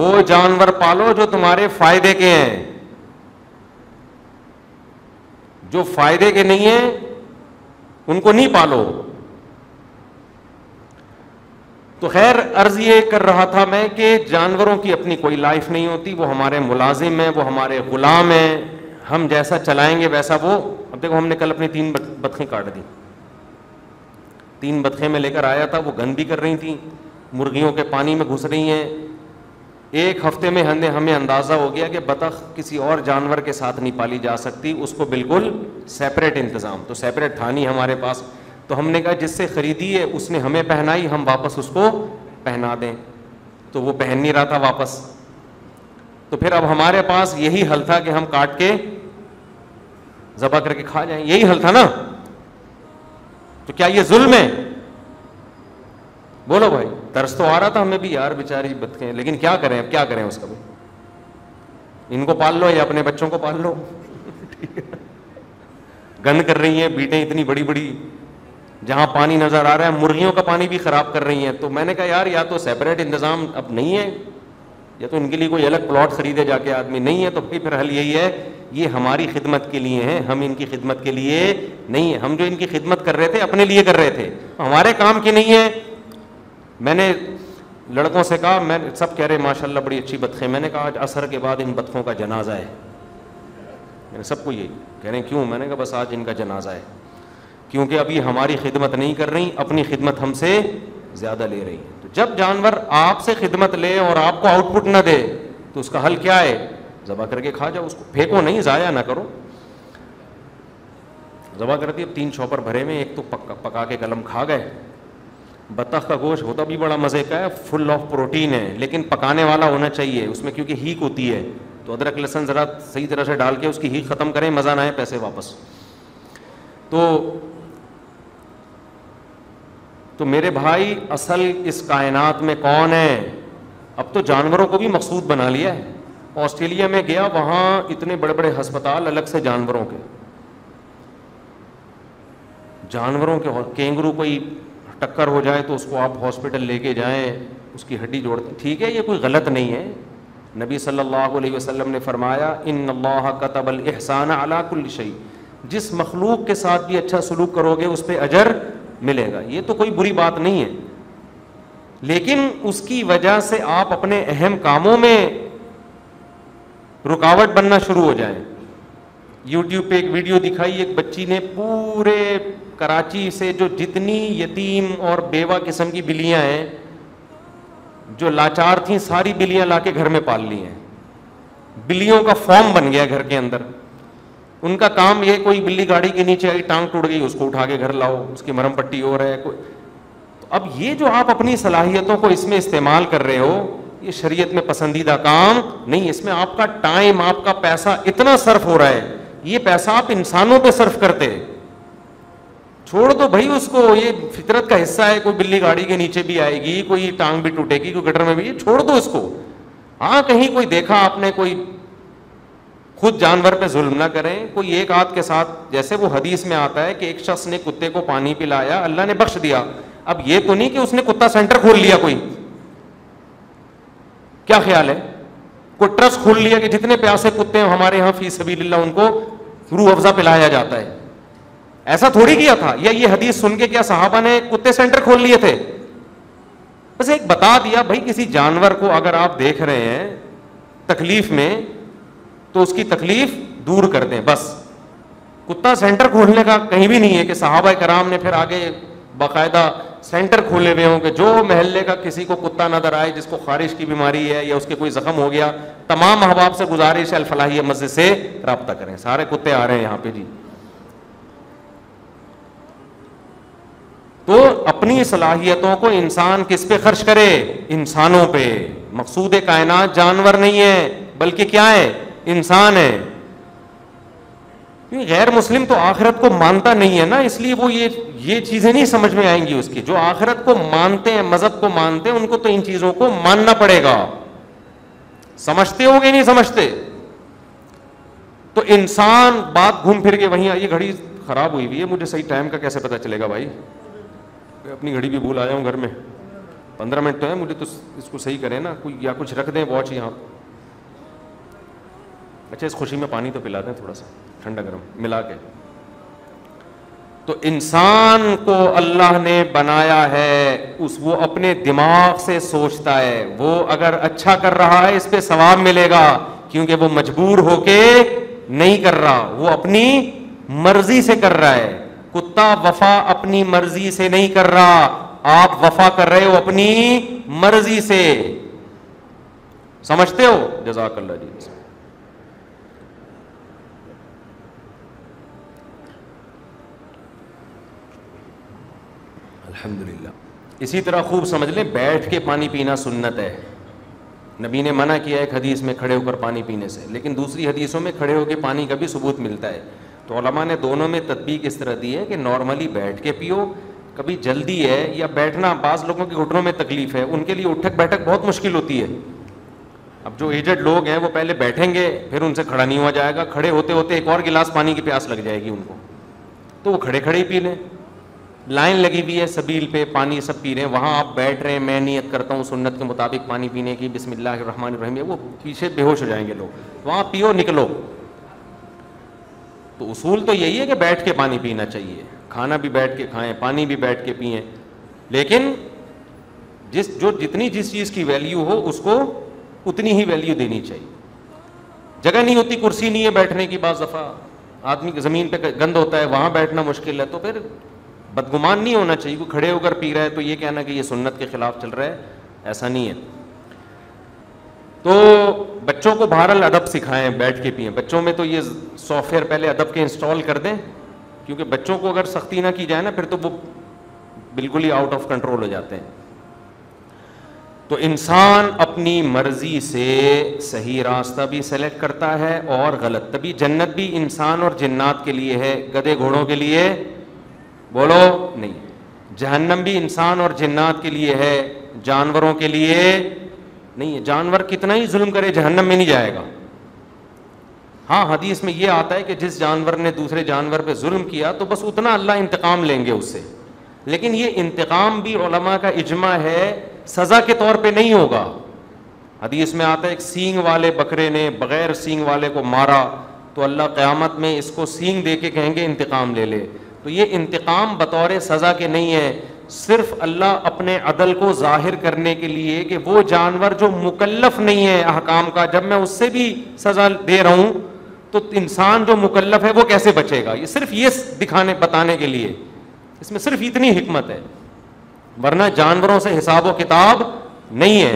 वो जानवर पालो जो तुम्हारे फायदे के हैं, जो फायदे के नहीं है उनको नहीं पालो। तो खैर अर्ज ये कर रहा था मैं कि जानवरों की अपनी कोई लाइफ नहीं होती, वो हमारे मुलाजिम हैं, वो हमारे गुलाम हैं, हम जैसा चलाएंगे वैसा वो। अब देखो हमने कल अपनी 3 बतखें काट दी, 3 बतखें में लेकर आया था, वो गंद भी कर रही थी, मुर्गियों के पानी में घुस रही हैं। 1 हफ्ते में हमें अंदाज़ा हो गया कि बतख किसी और जानवर के साथ नहीं पाली जा सकती, उसको बिल्कुल सेपरेट इंतज़ाम। तो सेपरेट था नहीं हमारे पास, तो हमने कहा जिससे ख़रीदी है उसने हमें पहनाई, हम वापस उसको पहना दें। तो वो पहन नहीं रहा था वापस, तो फिर अब हमारे पास यही हल था कि हम काट के ज़बह करके खा जाएं, यही हल था ना। तो क्या ये जुल्म है? बोलो भाई, तरस तो आ रहा था हमें भी यार, बेचारी बतखें, लेकिन क्या करें, अब क्या करें उसका भी। इनको पाल लो या अपने बच्चों को पाल लो। गंद कर रही हैं, बीटें इतनी बड़ी बड़ी, जहां पानी नजर आ रहा है मुर्गियों का पानी भी खराब कर रही हैं। तो मैंने कहा यार या तो सेपरेट इंतजाम अब नहीं है, या तो इनके लिए कोई अलग प्लॉट खरीदे जाके आदमी, नहीं है तो फिर हल यही है, ये हमारी खिदमत के लिए हैं, हम इनकी खिदमत के लिए नहीं है। हम जो इनकी खिदमत कर रहे थे अपने लिए कर रहे थे, हमारे काम की नहीं है। मैंने लड़कों से कहा, मैं सब कह रहे माशाल्लाह बड़ी अच्छी बतखें, मैंने कहा आज असर के बाद इन बतखों का जनाजा है। मैंने सबको यही कह रहे हैं, क्यों? मैंने कहा बस आज इनका जनाजा है, क्योंकि अभी हमारी खिदमत नहीं कर रही, अपनी खिदमत हमसे ज़्यादा ले रही है। तो जब जानवर आपसे खिदमत ले और आपको आउटपुट ना दे तो उसका हल क्या है? ज़बह करके खा जाओ उसको, फेंको नहीं, ज़ाया ना करो। ज़बह कर दी, अब 3 चॉपर भरे में, एक तो पका के कलम खा गए। बतख का गोश्त होता भी बड़ा मज़े का है, फुल ऑफ प्रोटीन है, लेकिन पकाने वाला होना चाहिए उसमें, क्योंकि हीक होती है। तो अदरक लहसुन ज़रा सही तरह से डाल के उसकी हीक ख़त्म करें, मज़ा ना आए पैसे वापस। तो मेरे भाई असल इस कायनात में कौन है? अब तो जानवरों को भी मकसूद बना लिया है। ऑस्ट्रेलिया में गया, वहाँ इतने बड़े बड़े अस्पताल अलग से जानवरों के, कैंगरू कोई टक्कर हो जाए तो उसको आप हॉस्पिटल लेके जाएं, उसकी हड्डी जोड़ते, ठीक है, ये कोई गलत नहीं है। नबी सल्लल्लाहु अलैहि वसल्लम ने फरमाया इन्नल्लाह कतबल इहसान अला कुल्ली शै, जिस मखलूक के साथ भी अच्छा सलूक करोगे उस पर अजर मिलेगा, ये तो कोई बुरी बात नहीं है। लेकिन उसकी वजह से आप अपने अहम कामों में रुकावट बनना शुरू हो जाए। यूट्यूब पे एक वीडियो दिखाई, एक बच्ची ने पूरे कराची से जो जितनी यतीम और बेवा किस्म की बिल्लियां हैं, जो लाचार थी, सारी बिल्लियां लाके घर में पाल ली हैं। बिल्लियों का फॉर्म बन गया घर के अंदर। उनका काम ये, कोई बिल्ली गाड़ी के नीचे आई, टांग टूट गई, उसको उठा के घर लाओ, उसकी मरहम पट्टी हो रहा है कोई। तो अब ये जो आप अपनी सलाहियतों को इसमें इस्तेमाल कर रहे हो, ये शरीयत में पसंदीदा काम नहीं। इसमें आपका टाइम, आपका पैसा इतना सर्फ हो रहा है, ये पैसा आप इंसानों पे सर्फ करते। छोड़ दो भाई उसको, ये फितरत का हिस्सा है, कोई बिल्ली गाड़ी के नीचे भी आएगी, कोई टांग भी टूटेगी, कोई गटर में भी, ये छोड़ दो उसको। हाँ, कहीं कोई देखा आपने, कोई खुद जानवर पे जुल्म ना करें। कोई एक आध के साथ, जैसे वो हदीस में आता है कि एक शख्स ने कुत्ते को पानी पिलाया, अल्लाह ने बख्श दिया। अब ये तो नहीं कि उसने कुत्ता सेंटर खोल लिया, कोई क्या ख्याल है, कोई ट्रस्ट खोल लिया कि जितने प्यासे कुत्ते हैं हमारे यहाँ फी सबीलिल्लाह उनको रूह अफ़ज़ा पिलाया जाता है। ऐसा थोड़ी किया था, या ये हदीस सुन के क्या सहाबा ने कुत्ते सेंटर खोल लिए थे? बस एक बता दिया भाई, किसी जानवर को अगर आप देख रहे हैं तकलीफ में तो उसकी तकलीफ दूर कर दें बस। कुत्ता सेंटर खोलने का कहीं भी नहीं है कि सहाबा कराम ने फिर आगे बाकायदा सेंटर खोले हुए हों कि जो महल्ले का किसी को कुत्ता नजर आए जिसको खारिश की बीमारी है या उसके कोई जख्म हो गया, तमाम अहबाब से गुजारिश है अल-फलाहिया मस्जिद से रब्ता करें, सारे कुत्ते आ रहे हैं यहाँ पे जी। तो अपनी सलाहियतों को इंसान किस पे खर्च करे? इंसानों पे। मकसूद कायनात जानवर नहीं है, बल्कि क्या है? इंसान है। गैर मुस्लिम तो आखिरत को मानता नहीं है ना, इसलिए वो ये चीजें नहीं समझ में आएंगी उसकी। जो आखिरत को मानते हैं, मजहब को मानते हैं, उनको तो इन चीजों को मानना पड़ेगा। समझते होगे नहीं समझते? तो इंसान बात घूम फिर के वहीं, ये घड़ी खराब हुई हुई है, मुझे सही टाइम का कैसे पता चलेगा भाई? मैं अपनी घड़ी भी भूल आया हूं घर में। 15 मिनट तो है, मुझे तो इसको सही करें ना कोई, या कुछ रख दें वॉच यहाँ। अच्छा, इस खुशी में पानी तो पिला दें थोड़ा सा ठंडा गर्म मिला के। तो इंसान को अल्लाह ने बनाया है, वो अपने दिमाग से सोचता है। वो अगर अच्छा कर रहा है इस पे सवाब मिलेगा, क्योंकि वो मजबूर होके नहीं कर रहा, वो अपनी मर्जी से कर रहा है। कुत्ता वफा अपनी मर्जी से नहीं कर रहा, आप वफा कर रहे हो अपनी मर्जी से। समझते हो? जज़ाकल्लाह जी। अल्हम्दुलिल्लाह। इसी तरह खूब समझ लें, बैठ के पानी पीना सुन्नत है। नबी ने मना किया एक हदीस में खड़े होकर पानी पीने से, लेकिन दूसरी हदीसों में खड़े होकर पानी का भी सबूत मिलता है। तो उलमा ने दोनों में तदबीक इस तरह दी है कि नॉर्मली बैठ के पियो, कभी जल्दी है या बैठना, बाज़ लोगों के घुटनों में तकलीफ है, उनके लिए उठक बैठक बहुत मुश्किल होती है। अब जो एजेड लोग हैं वो पहले बैठेंगे, फिर उनसे खड़ा नहीं हुआ जाएगा, खड़े होते होते एक और गिलास पानी की प्यास लग जाएगी उनको, तो वो खड़े खड़े ही पी लें। लाइन लगी हुई है सबील पे, पानी सब पी रहे हैं, वहाँ आप बैठ रहे हैं, मैं नियत करता हूँ सुन्नत के मुताबिक पानी पीने की, बिस्मिल्लाहिर्रहमानिर्रहीम, वो पीछे बेहोश हो जाएंगे लोग। वहाँ पियो, निकलो। तो उसूल तो यही है कि बैठ के पानी पीना चाहिए, खाना भी बैठ के खाएं, पानी भी बैठ के पिएं, लेकिन जितनी जिस चीज़ की वैल्यू हो उसको उतनी ही वैल्यू देनी चाहिए। जगह नहीं होती, कुर्सी नहीं है बैठने की, बाज़ दफ़ा आदमी ज़मीन पे गंद होता है, वहाँ बैठना मुश्किल है, तो फिर बदगुमान नहीं होना चाहिए। कोई खड़े होकर पी रहा है तो ये कहना कि ये सुन्नत के खिलाफ चल रहा है, ऐसा नहीं है। तो बच्चों को बहरहाल अदब सिखाएं, बैठ के पिएं। बच्चों में तो ये सॉफ्टवेयर पहले अदब के इंस्टॉल कर दें, क्योंकि बच्चों को अगर सख्ती ना की जाए ना, फिर तो वो बिल्कुल ही आउट ऑफ कंट्रोल हो जाते हैं। तो इंसान अपनी मर्जी से सही रास्ता भी सेलेक्ट करता है और गलत। तभी जन्नत भी इंसान और जिन्नात के लिए है, गधे घोड़ों के लिए बोलो नहीं। जहन्नम भी इंसान और जिन्नात के लिए है, जानवरों के लिए नहीं है। जानवर कितना ही जुल्म करे जहन्नम में नहीं जाएगा। हाँ, हदीस में यह आता है कि जिस जानवर ने दूसरे जानवर पे जुल्म किया तो बस उतना अल्लाह इंतकाम लेंगे उससे, लेकिन ये इंतकाम भी उलमा का इजमा है, सजा के तौर पे नहीं होगा। हदीस में आता है एक सींग वाले बकरे ने बगैर सींग वाले को मारा, तो अल्लाह क़यामत में इसको सींग दे के कहेंगे इंतकाम ले ले। तो ये इंतकाम बतौर सज़ा के नहीं है, सिर्फ अल्लाह अपने अदल को जाहिर करने के लिए कि वो जानवर जो मुकल्लफ नहीं है अहकाम का, जब मैं उससे भी सज़ा दे रहा हूँ तो इंसान जो मुकल्लफ है वो कैसे बचेगा। ये सिर्फ ये बताने के लिए, इसमें सिर्फ इतनी हिकमत है, वरना जानवरों से हिसाब व किताब नहीं है।